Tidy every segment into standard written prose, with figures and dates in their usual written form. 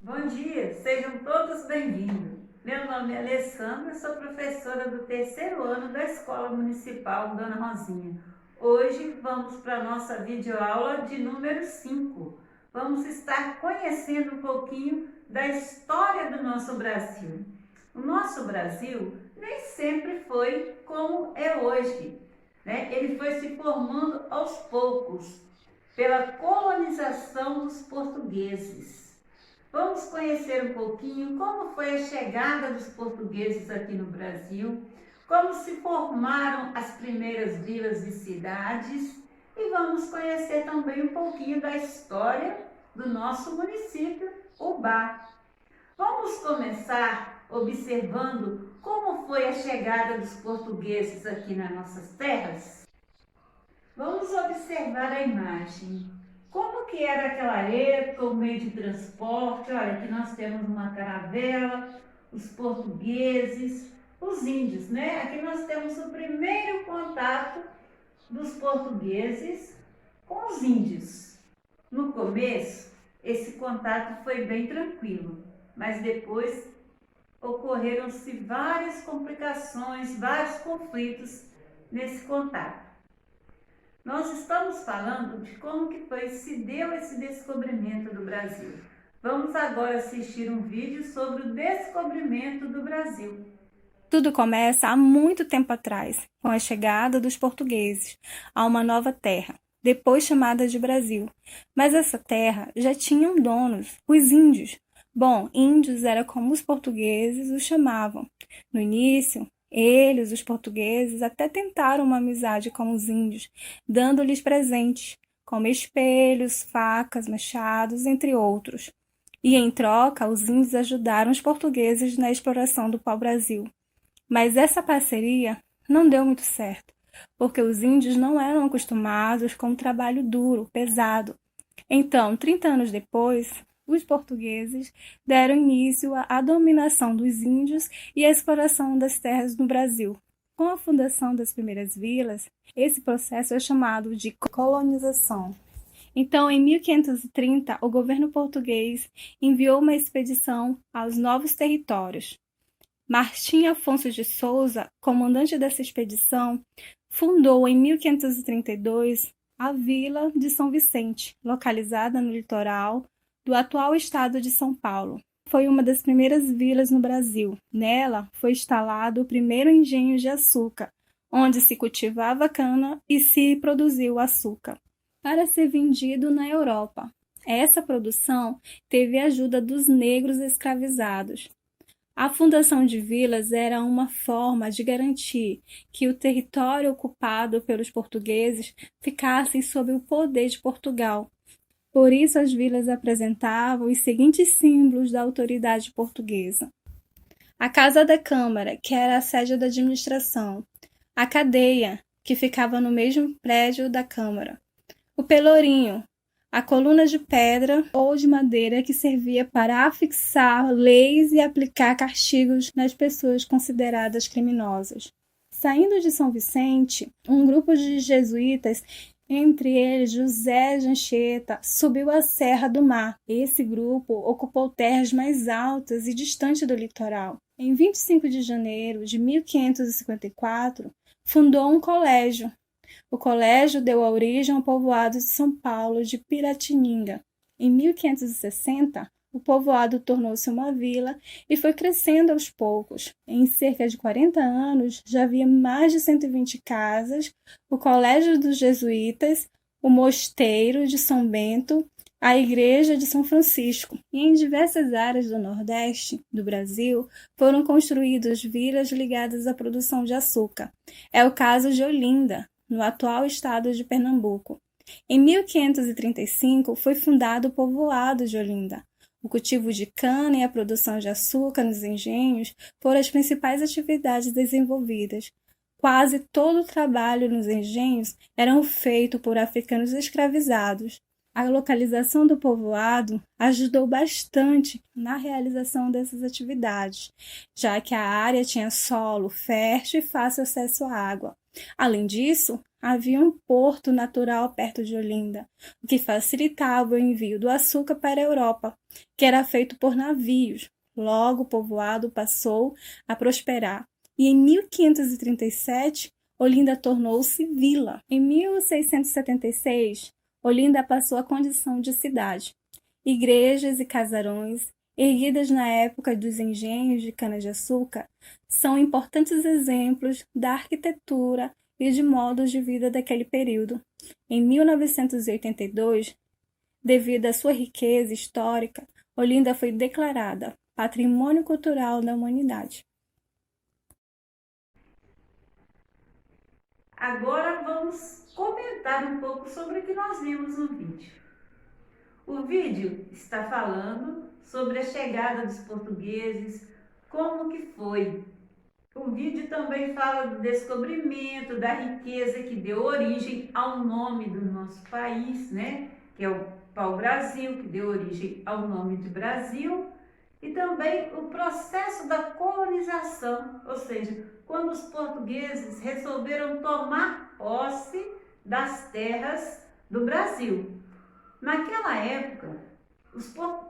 Bom dia, sejam todos bem-vindos. Meu nome é Alessandra, sou professora do terceiro ano da Escola Municipal Dona Rosinha. Hoje vamos para a nossa videoaula de número 5. Vamos estar conhecendo um pouquinho da história do nosso Brasil. O nosso Brasil nem sempre foi como é hoje, né? Ele foi se formando aos poucos pela colonização dos portugueses. Vamos conhecer um pouquinho como foi a chegada dos portugueses aqui no Brasil, como se formaram as primeiras vilas e cidades e vamos conhecer também um pouquinho da história do nosso município, Ubá. Vamos começar observando como foi a chegada dos portugueses aqui nas nossas terras? Vamos observar a imagem. Como que era aquela época, o meio de transporte? Olha, aqui nós temos uma caravela, os portugueses, os índios, né? Aqui nós temos o primeiro contato dos portugueses com os índios. No começo, esse contato foi bem tranquilo, mas depois ocorreram-se várias complicações, vários conflitos nesse contato. Nós estamos falando de como que se deu esse descobrimento do Brasil. Vamos agora assistir um vídeo sobre o descobrimento do Brasil. Tudo começa há muito tempo atrás, com a chegada dos portugueses a uma nova terra, depois chamada de Brasil. Mas essa terra já tinha donos, os índios. Bom, índios era como os portugueses os chamavam. No início, eles, os portugueses, até tentaram uma amizade com os índios, dando-lhes presentes, como espelhos, facas, machados, entre outros. E em troca, os índios ajudaram os portugueses na exploração do pau-brasil. Mas essa parceria não deu muito certo, porque os índios não eram acostumados com o trabalho duro, pesado. Então, 30 anos depois, os portugueses deram início à dominação dos índios e à exploração das terras no Brasil. Com a fundação das primeiras vilas, esse processo é chamado de colonização. Então, em 1530, o governo português enviou uma expedição aos novos territórios. Martim Afonso de Souza, comandante dessa expedição, fundou em 1532 a Vila de São Vicente, localizada no litoral do atual estado de São Paulo. Foi uma das primeiras vilas no Brasil. Nela foi instalado o primeiro engenho de açúcar, onde se cultivava cana e se produziu açúcar, para ser vendido na Europa. Essa produção teve a ajuda dos negros escravizados. A fundação de vilas era uma forma de garantir que o território ocupado pelos portugueses ficasse sob o poder de Portugal. Por isso, as vilas apresentavam os seguintes símbolos da autoridade portuguesa: a Casa da Câmara, que era a sede da administração; a cadeia, que ficava no mesmo prédio da Câmara; o pelourinho, a coluna de pedra ou de madeira que servia para afixar leis e aplicar castigos nas pessoas consideradas criminosas. Saindo de São Vicente, um grupo de jesuítas, entre eles José de Anchieta, subiu a Serra do Mar. Esse grupo ocupou terras mais altas e distantes do litoral. Em 25 de janeiro de 1554, fundou um colégio. O colégio deu origem ao povoado de São Paulo de Piratininga. Em 1560, o povoado tornou-se uma vila e foi crescendo aos poucos. Em cerca de 40 anos, já havia mais de 120 casas, o colégio dos jesuítas, o mosteiro de São Bento, a igreja de São Francisco. E em diversas áreas do Nordeste do Brasil foram construídas vilas ligadas à produção de açúcar. É o caso de Olinda, no atual estado de Pernambuco. Em 1535, foi fundado o povoado de Olinda. O cultivo de cana e a produção de açúcar nos engenhos foram as principais atividades desenvolvidas. Quase todo o trabalho nos engenhos era feito por africanos escravizados. A localização do povoado ajudou bastante na realização dessas atividades, já que a área tinha solo fértil e fácil acesso à água. Além disso, havia um porto natural perto de Olinda, o que facilitava o envio do açúcar para a Europa, que era feito por navios. Logo, o povoado passou a prosperar e em 1537, Olinda tornou-se vila. Em 1676, Olinda passou a condição de cidade. Igrejas e casarões, erguidas na época dos engenhos de cana-de-açúcar, são importantes exemplos da arquitetura e de modos de vida daquele período. Em 1982, devido à sua riqueza histórica, Olinda foi declarada Patrimônio Cultural da Humanidade. Agora vamos comentar um pouco sobre o que nós vimos no vídeo. O vídeo está falando sobre a chegada dos portugueses, como que foi. O vídeo também fala do descobrimento, da riqueza que deu origem ao nome do nosso país, né? Que é o pau-brasil, que deu origem ao nome de Brasil. E também o processo da colonização, ou seja, quando os portugueses resolveram tomar posse das terras do Brasil. Naquela época,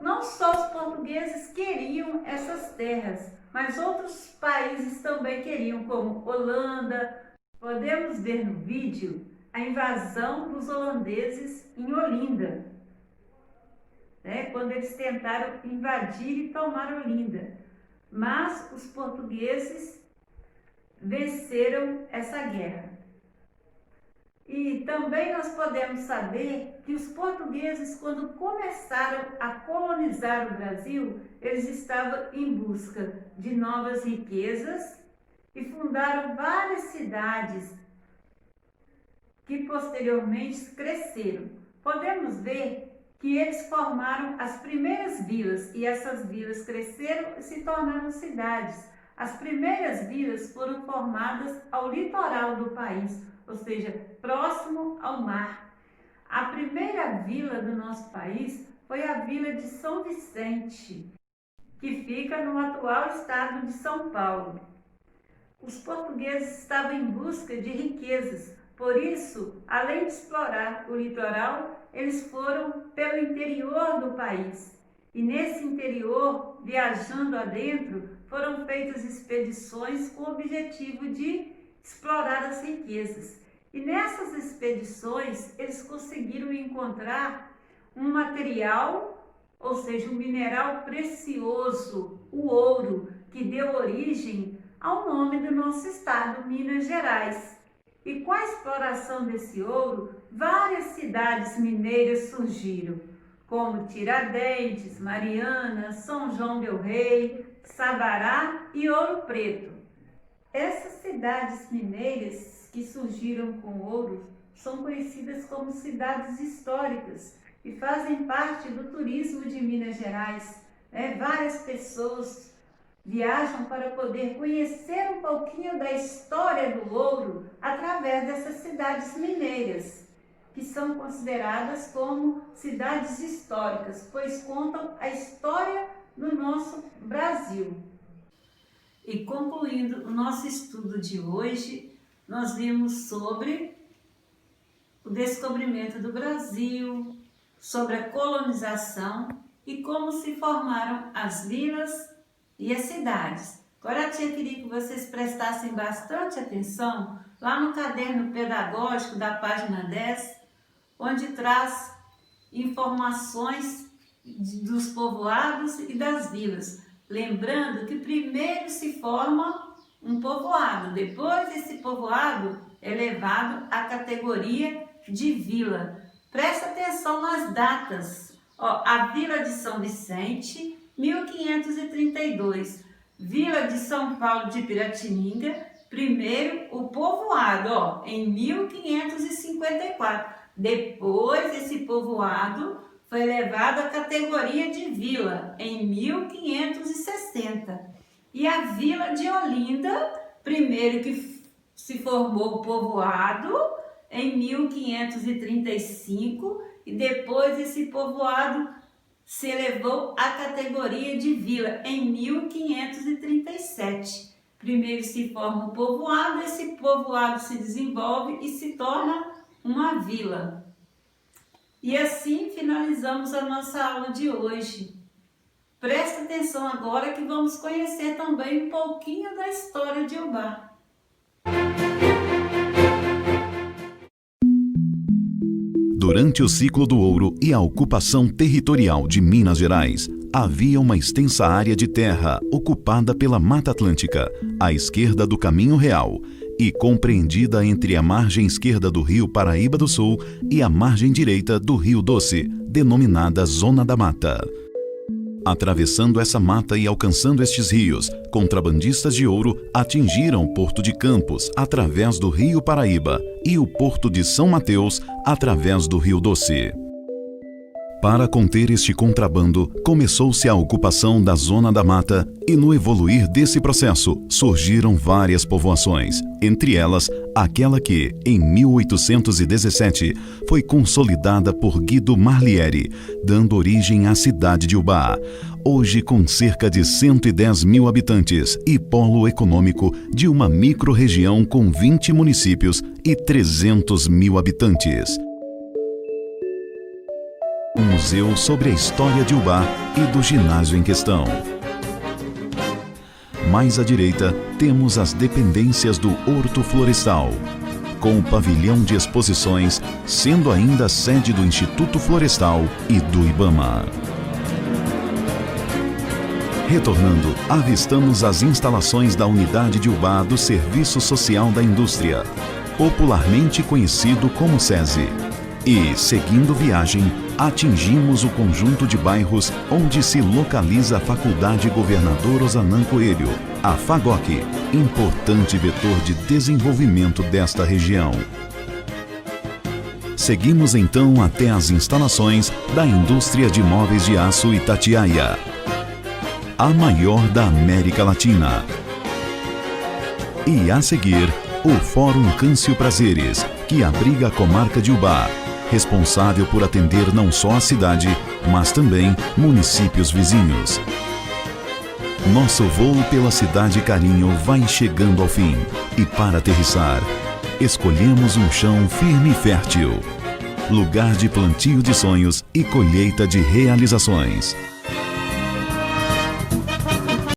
não só os portugueses queriam essas terras, mas outros países também queriam, como Holanda. Podemos ver no vídeo a invasão dos holandeses em Olinda, quando eles tentaram invadir e tomar Olinda. Mas os portugueses venceram essa guerra. E também nós podemos saber que os portugueses, quando começaram a colonizar o Brasil, eles estavam em busca de novas riquezas e fundaram várias cidades que posteriormente cresceram. Podemos ver que eles formaram as primeiras vilas e essas vilas cresceram e se tornaram cidades. As primeiras vilas foram formadas ao litoral do país, ou seja, próximo ao mar. A primeira vila do nosso país foi a vila de São Vicente, que fica no atual estado de São Paulo. Os portugueses estavam em busca de riquezas, por isso, além de explorar o litoral, eles foram pelo interior do país. E nesse interior, viajando adentro, foram feitas expedições com o objetivo de explorar as riquezas. E nessas expedições, eles conseguiram encontrar um material, ou seja, um mineral precioso, o ouro, que deu origem ao nome do nosso estado, Minas Gerais. E com a exploração desse ouro, várias cidades mineiras surgiram, como Tiradentes, Mariana, São João del Rei, Sabará e Ouro Preto. Essas cidades mineiras que surgiram com ouro são conhecidas como cidades históricas e fazem parte do turismo de Minas Gerais. Várias pessoas viajam para poder conhecer um pouquinho da história do ouro através dessas cidades mineiras, que são consideradas como cidades históricas, pois contam a história do nosso Brasil. E concluindo o nosso estudo de hoje, nós vimos sobre o descobrimento do Brasil, sobre a colonização e como se formaram as vilas e as cidades. Agora a tia queria que vocês prestassem bastante atenção lá no caderno pedagógico da página 10, onde traz informações dos povoados e das vilas. Lembrando que primeiro se forma um povoado, depois esse povoado é levado à categoria de vila. Presta atenção nas datas. A Vila de São Vicente, 1532. Vila de São Paulo de Piratininga, primeiro o povoado, em 1554. Depois esse povoado foi levado à categoria de vila, em 1560. E a Vila de Olinda, primeiro que se formou o povoado, em 1535, e depois esse povoado se elevou à categoria de vila em 1537. Primeiro se forma o povoado, esse povoado se desenvolve e se torna uma vila. E assim finalizamos a nossa aula de hoje. Presta atenção agora que vamos conhecer também um pouquinho da história de Ubá. Durante o ciclo do ouro e a ocupação territorial de Minas Gerais, havia uma extensa área de terra ocupada pela Mata Atlântica, à esquerda do Caminho Real, e compreendida entre a margem esquerda do Rio Paraíba do Sul e a margem direita do Rio Doce, denominada Zona da Mata. Atravessando essa mata e alcançando estes rios, contrabandistas de ouro atingiram o Porto de Campos através do Rio Paraíba e o Porto de São Mateus através do Rio Doce. Para conter este contrabando, começou-se a ocupação da Zona da Mata e no evoluir desse processo surgiram várias povoações, entre elas aquela que, em 1817, foi consolidada por Guido Marlieri, dando origem à cidade de Ubá, hoje com cerca de 110 mil habitantes e polo econômico de uma micro-região com 20 municípios e 300 mil habitantes. Um museu sobre a história de Ubá e do ginásio em questão. Mais à direita, temos as dependências do Horto Florestal, com o pavilhão de exposições, sendo ainda sede do Instituto Florestal e do IBAMA. Retornando, avistamos as instalações da unidade de Ubá do Serviço Social da Indústria, popularmente conhecido como SESI. E, seguindo viagem, atingimos o conjunto de bairros onde se localiza a Faculdade Governador Ozanam Coelho, a FAGOC, importante vetor de desenvolvimento desta região. Seguimos então até as instalações da Indústria de Móveis de Aço Itatiaia, a maior da América Latina. E a seguir, o Fórum Câncio Prazeres, que abriga a comarca de Ubá, responsável por atender não só a cidade, mas também municípios vizinhos. Nosso voo pela cidade Carinho vai chegando ao fim e, para aterrissar, escolhemos um chão firme e fértil, lugar de plantio de sonhos e colheita de realizações.